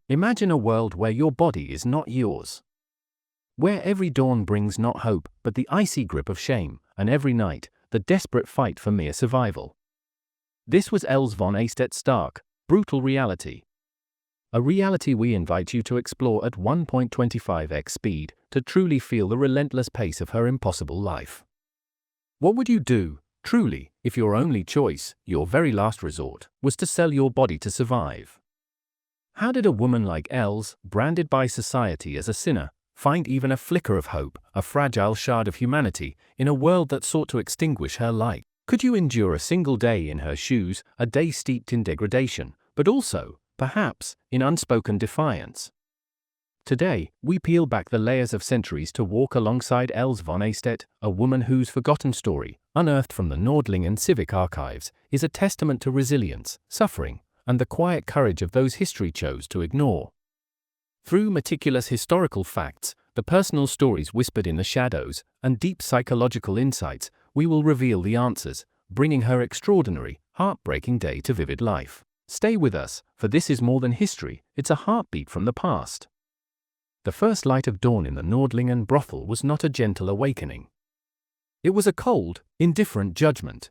Imagine a world where your body is not yours. Where every dawn brings not hope, but the icy grip of shame, and every night, the desperate fight for mere survival. This was Els von Aestet's stark, brutal reality. A reality we invite you to explore at 1.25x speed to truly feel the relentless pace of her impossible life. What would you do, truly, if your only choice, your very last resort, was to sell your body to survive? How did a woman like Els, branded by society as a sinner, find even a flicker of hope, a fragile shard of humanity, in a world that sought to extinguish her light? Could you endure a single day in her shoes, a day steeped in degradation, but also, perhaps, in unspoken defiance? Today, we peel back the layers of centuries to walk alongside Els von Aestet, a woman whose forgotten story, unearthed from the Nordlingen civic archives, is a testament to resilience, suffering, and the quiet courage of those history chose to ignore. Through meticulous historical facts, the personal stories whispered in the shadows, and deep psychological insights, we will reveal the answers, bringing her extraordinary, heartbreaking day to vivid life. Stay with us, for this is more than history, it's a heartbeat from the past. The first light of dawn in the Nordlingen brothel was not a gentle awakening. It was a cold, indifferent judgment.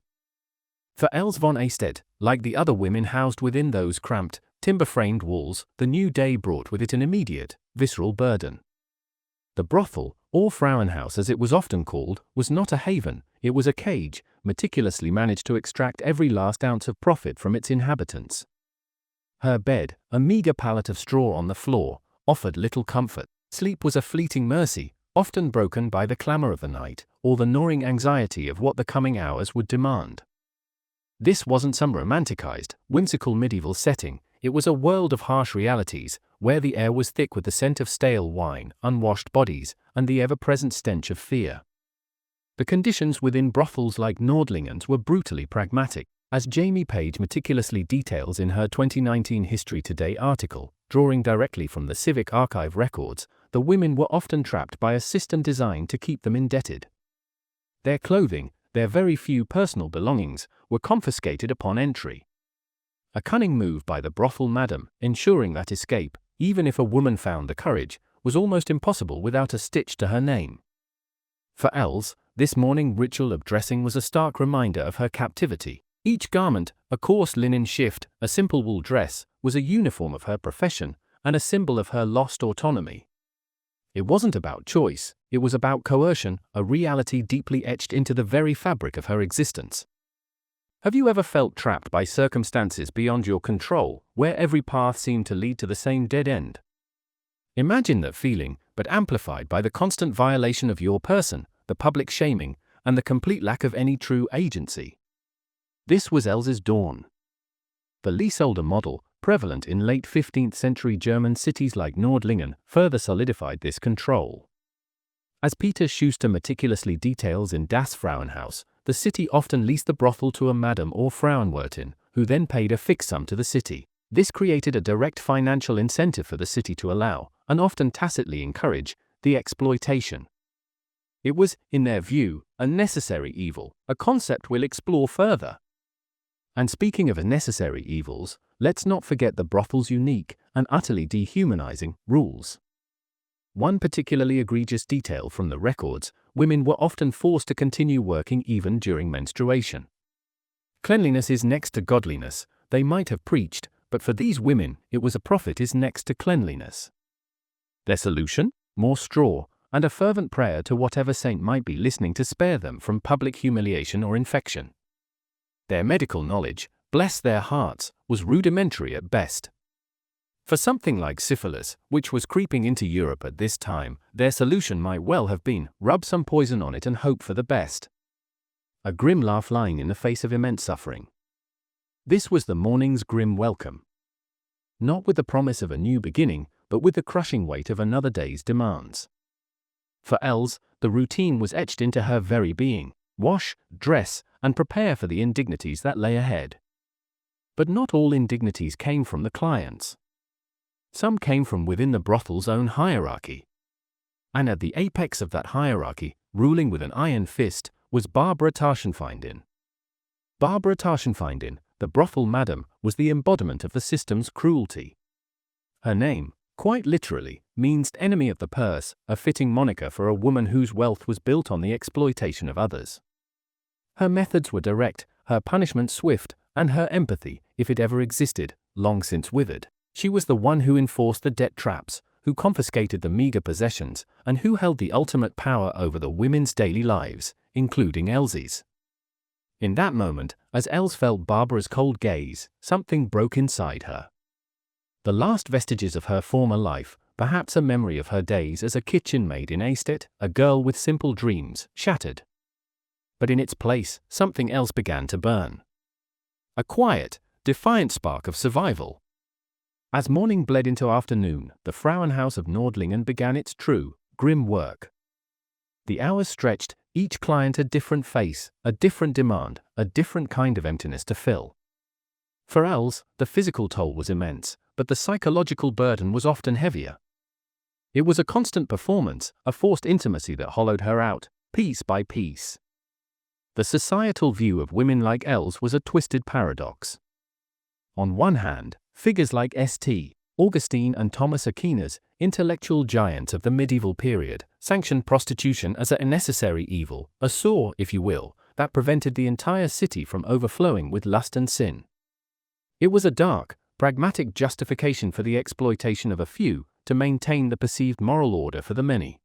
For Els von Aestet, like the other women housed within those cramped, timber-framed walls, the new day brought with it an immediate, visceral burden. The brothel, or Frauenhaus as it was often called, was not a haven, it was a cage, meticulously managed to extract every last ounce of profit from its inhabitants. Her bed, a meager pallet of straw on the floor, offered little comfort. Sleep was a fleeting mercy, often broken by the clamor of the night, or the gnawing anxiety of what the coming hours would demand. This wasn't some romanticized, whimsical medieval setting, it was a world of harsh realities, where the air was thick with the scent of stale wine, unwashed bodies, and the ever-present stench of fear. The conditions within brothels like Nordlingen's were brutally pragmatic, as Jamie Page meticulously details in her 2019 History Today article. Drawing directly from the Civic Archive records, the women were often trapped by a system designed to keep them indebted. Their clothing, their very few personal belongings, were confiscated upon entry. A cunning move by the brothel madam, ensuring that escape, even if a woman found the courage, was almost impossible without a stitch to her name. For Els, this morning ritual of dressing was a stark reminder of her captivity. Each garment, a coarse linen shift, a simple wool dress, was a uniform of her profession, and a symbol of her lost autonomy. It wasn't about choice, it was about coercion, a reality deeply etched into the very fabric of her existence. Have you ever felt trapped by circumstances beyond your control, where every path seemed to lead to the same dead end? Imagine that feeling, but amplified by the constant violation of your person, the public shaming, and the complete lack of any true agency. This was Els's dawn. The Leaseholder model, prevalent in late 15th century German cities like Nordlingen, further solidified this control. As Peter Schuster meticulously details in Das Frauenhaus, the city often leased the brothel to a madam or Frauenwirtin, who then paid a fixed sum to the city. This created a direct financial incentive for the city to allow, and often tacitly encourage, the exploitation. It was, in their view, a necessary evil, a concept we'll explore further. And speaking of necessary evils, let's not forget the brothel's unique and utterly dehumanizing rules. One particularly egregious detail from the records, women were often forced to continue working even during menstruation. Cleanliness is next to godliness, they might have preached, but for these women, it was a profit is next to cleanliness. Their solution? More straw, and a fervent prayer to whatever saint might be listening to spare them from public humiliation or infection. Their medical knowledge, bless their hearts, was rudimentary at best. For something like syphilis, which was creeping into Europe at this time, their solution might well have been, rub some poison on it and hope for the best. A grim laugh lying in the face of immense suffering. This was the morning's grim welcome. Not with the promise of a new beginning, but with the crushing weight of another day's demands. For Els, the routine was etched into her very being. Wash, dress, and prepare for the indignities that lay ahead. But not all indignities came from the clients. Some came from within the brothel's own hierarchy. And at the apex of that hierarchy, ruling with an iron fist, was Barbara Taschenfeindin. Barbara Taschenfeindin, the brothel madam, was the embodiment of the system's cruelty. Her name, quite literally, means enemy of the purse, a fitting moniker for a woman whose wealth was built on the exploitation of others. Her methods were direct, her punishment swift, and her empathy, if it ever existed, long since withered. She was the one who enforced the debt traps, who confiscated the meager possessions, and who held the ultimate power over the women's daily lives, including Elsie's. In that moment, as Els felt Barbara's cold gaze, something broke inside her. The last vestiges of her former life, perhaps a memory of her days as a kitchen maid in Astet, a girl with simple dreams, shattered. But in its place, something else began to burn. A quiet, defiant spark of survival. As morning bled into afternoon, the Frauenhaus of Nordlingen began its true, grim work. The hours stretched, each client a different face, a different demand, a different kind of emptiness to fill. For Els, the physical toll was immense, but the psychological burden was often heavier. It was a constant performance, a forced intimacy that hollowed her out, piece by piece. The societal view of women like Els was a twisted paradox. On one hand, figures like St. Augustine and Thomas Aquinas, intellectual giants of the medieval period, sanctioned prostitution as a necessary evil, a sore, if you will, that prevented the entire city from overflowing with lust and sin. It was a dark, pragmatic justification for the exploitation of a few, to maintain the perceived moral order for the many.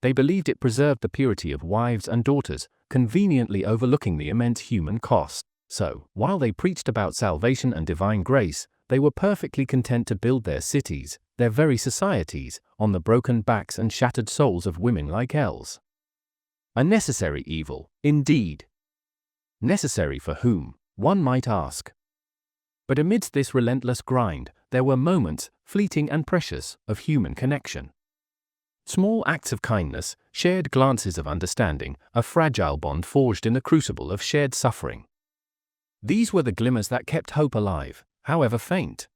They believed it preserved the purity of wives and daughters, conveniently overlooking the immense human cost. So, while they preached about salvation and divine grace, they were perfectly content to build their cities, their very societies, on the broken backs and shattered souls of women like Els. A necessary evil, indeed. Necessary for whom, one might ask. But amidst this relentless grind, there were moments, fleeting and precious, of human connection. Small acts of kindness, shared glances of understanding, a fragile bond forged in the crucible of shared suffering. These were the glimmers that kept hope alive, however faint.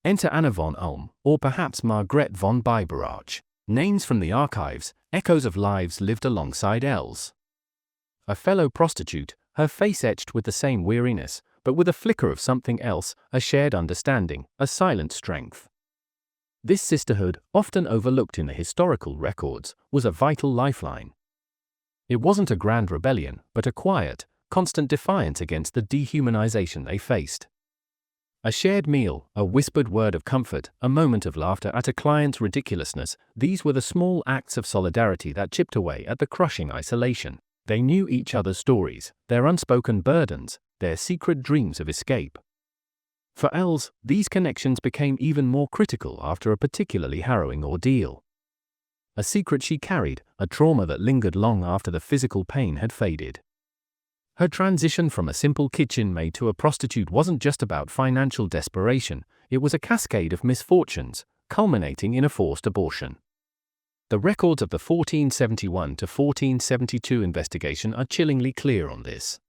Enter Anna von Ulm, or perhaps Margrethe von Biberach. Names from the archives, echoes of lives lived alongside Els. A fellow prostitute, her face etched with the same weariness, but with a flicker of something else, a shared understanding, a silent strength. This sisterhood, often overlooked in the historical records, was a vital lifeline. It wasn't a grand rebellion, but a quiet, constant defiance against the dehumanization they faced. A shared meal, a whispered word of comfort, a moment of laughter at a client's ridiculousness, these were the small acts of solidarity that chipped away at the crushing isolation. They knew each other's stories, their unspoken burdens, their secret dreams of escape. For Els, these connections became even more critical after a particularly harrowing ordeal. A secret she carried, a trauma that lingered long after the physical pain had faded. Her transition from a simple kitchen maid to a prostitute wasn't just about financial desperation, it was a cascade of misfortunes, culminating in a forced abortion. The records of the 1471 to 1472 investigation are chillingly clear on this.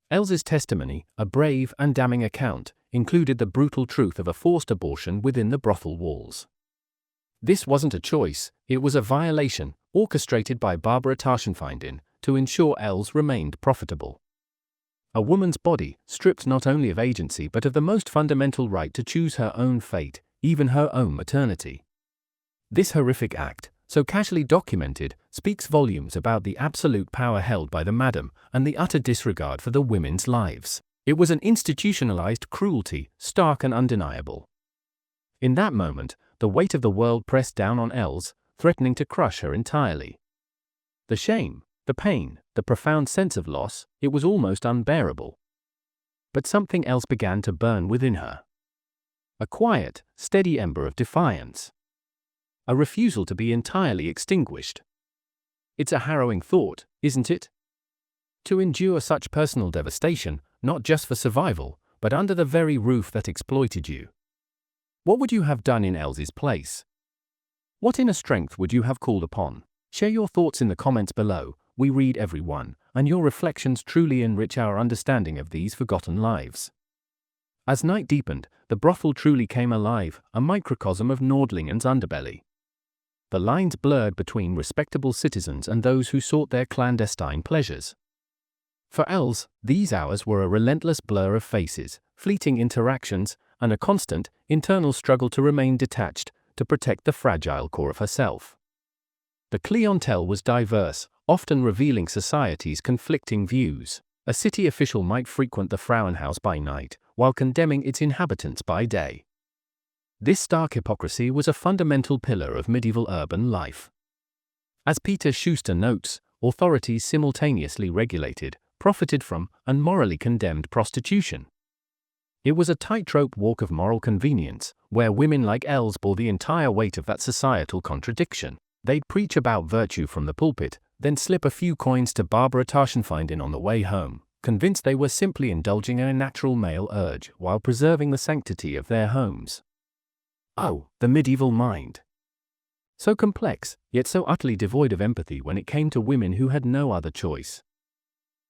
Els's testimony, a brave and damning account, included the brutal truth of a forced abortion within the brothel walls. This wasn't a choice, it was a violation, orchestrated by Barbara Taschenfeindin, to ensure Els remained profitable. A woman's body, stripped not only of agency but of the most fundamental right to choose her own fate, even her own maternity. This horrific act, so casually documented, speaks volumes about the absolute power held by the madam and the utter disregard for the women's lives. It was an institutionalized cruelty, stark and undeniable. In that moment, the weight of the world pressed down on Els, threatening to crush her entirely. The shame, the pain, the profound sense of loss, it was almost unbearable. But something else began to burn within her. A quiet, steady ember of defiance. A refusal to be entirely extinguished. It's a harrowing thought, isn't it? To endure such personal devastation, not just for survival, but under the very roof that exploited you. What would you have done in Els's place? What inner strength would you have called upon? Share your thoughts in the comments below. We read every one, and your reflections truly enrich our understanding of these forgotten lives. As night deepened, the brothel truly came alive, a microcosm of Nordlingen's underbelly. The lines blurred between respectable citizens and those who sought their clandestine pleasures. For Els, these hours were a relentless blur of faces, fleeting interactions, and a constant, internal struggle to remain detached, to protect the fragile core of herself. The clientele was diverse, often revealing society's conflicting views. A city official might frequent the Frauenhaus by night, while condemning its inhabitants by day. This stark hypocrisy was a fundamental pillar of medieval urban life. As Peter Schuster notes, authorities simultaneously regulated, profited from, and morally condemned prostitution. It was a tightrope walk of moral convenience, where women like Els bore the entire weight of that societal contradiction. They'd preach about virtue from the pulpit, then slip a few coins to Barbara Taschenfeindin on the way home, convinced they were simply indulging in a natural male urge while preserving the sanctity of their homes. Oh, the medieval mind! So complex, yet so utterly devoid of empathy when it came to women who had no other choice.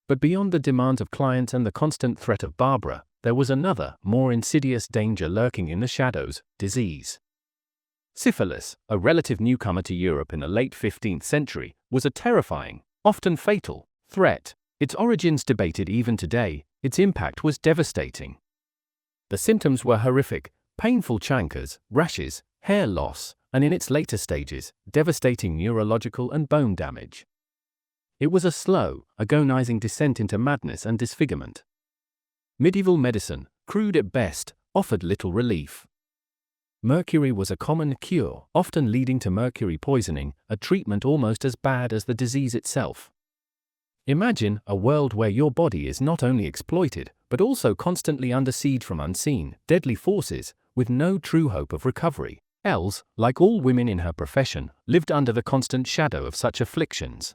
But beyond the demands of clients and the constant threat of Barbara, there was another, more insidious danger lurking in the shadows: disease. Syphilis, a relative newcomer to Europe in the late 15th century, was a terrifying, often fatal, threat. Its origins debated even today, its impact was devastating. The symptoms were horrific: painful chancres, rashes, hair loss, and in its later stages, devastating neurological and bone damage. It was a slow, agonizing descent into madness and disfigurement. Medieval medicine, crude at best, offered little relief. Mercury was a common cure, often leading to mercury poisoning, a treatment almost as bad as the disease itself. Imagine a world where your body is not only exploited, but also constantly under siege from unseen, deadly forces, with no true hope of recovery. Els, like all women in her profession, lived under the constant shadow of such afflictions.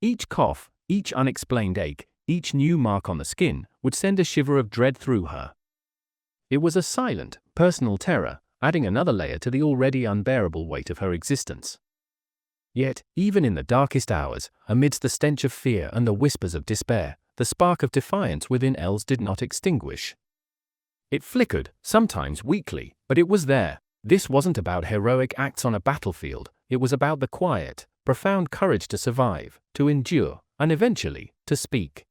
Each cough, each unexplained ache, each new mark on the skin, would send a shiver of dread through her. It was a silent, personal terror, adding another layer to the already unbearable weight of her existence. Yet, even in the darkest hours, amidst the stench of fear and the whispers of despair, the spark of defiance within Els did not extinguish. It flickered, sometimes weakly, but it was there. This wasn't about heroic acts on a battlefield, it was about the quiet, profound courage to survive, to endure, and eventually, to speak.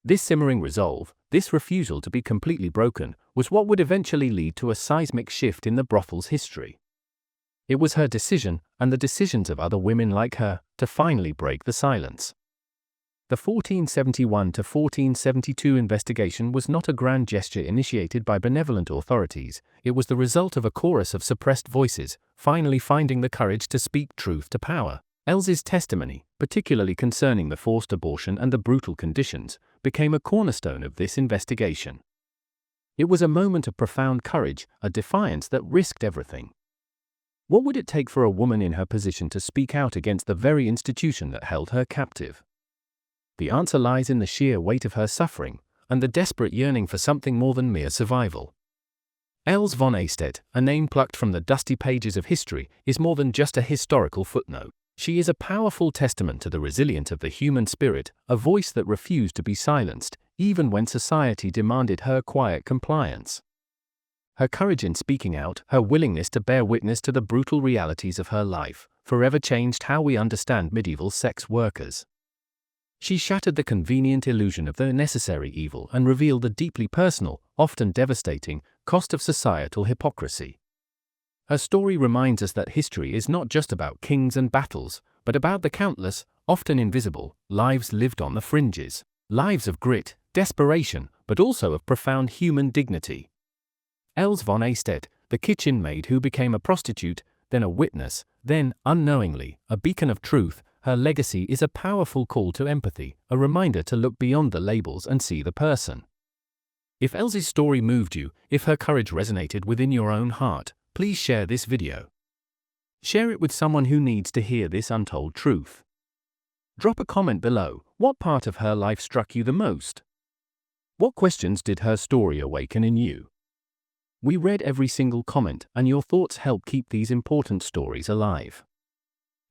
This simmering resolve, this refusal to be completely broken, was what would eventually lead to a seismic shift in the brothel's history. It was her decision, and the decisions of other women like her, to finally break the silence. The 1471 to 1472 investigation was not a grand gesture initiated by benevolent authorities, it was the result of a chorus of suppressed voices, finally finding the courage to speak truth to power. Els's testimony, particularly concerning the forced abortion and the brutal conditions, became a cornerstone of this investigation. It was a moment of profound courage, a defiance that risked everything. What would it take for a woman in her position to speak out against the very institution that held her captive? The answer lies in the sheer weight of her suffering, and the desperate yearning for something more than mere survival. Els von Eystedt, a name plucked from the dusty pages of history, is more than just a historical footnote. She is a powerful testament to the resilience of the human spirit, a voice that refused to be silenced, even when society demanded her quiet compliance. Her courage in speaking out, her willingness to bear witness to the brutal realities of her life, forever changed how we understand medieval sex workers. She shattered the convenient illusion of the necessary evil and revealed the deeply personal, often devastating, cost of societal hypocrisy. Her story reminds us that history is not just about kings and battles, but about the countless, often invisible, lives lived on the fringes. Lives of grit, desperation, but also of profound human dignity. Els von Eystedt, the kitchen maid who became a prostitute, then a witness, then, unknowingly, a beacon of truth, her legacy is a powerful call to empathy, a reminder to look beyond the labels and see the person. If Els's story moved you, if her courage resonated within your own heart, please share this video. Share it with someone who needs to hear this untold truth. Drop a comment below. What part of her life struck you the most? What questions did her story awaken in you? We read every single comment, and your thoughts help keep these important stories alive.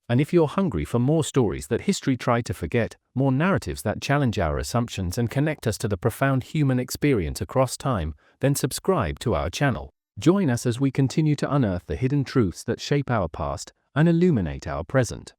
And if you're hungry for more stories that history tried to forget, more narratives that challenge our assumptions and connect us to the profound human experience across time, then subscribe to our channel. Join us as we continue to unearth the hidden truths that shape our past and illuminate our present.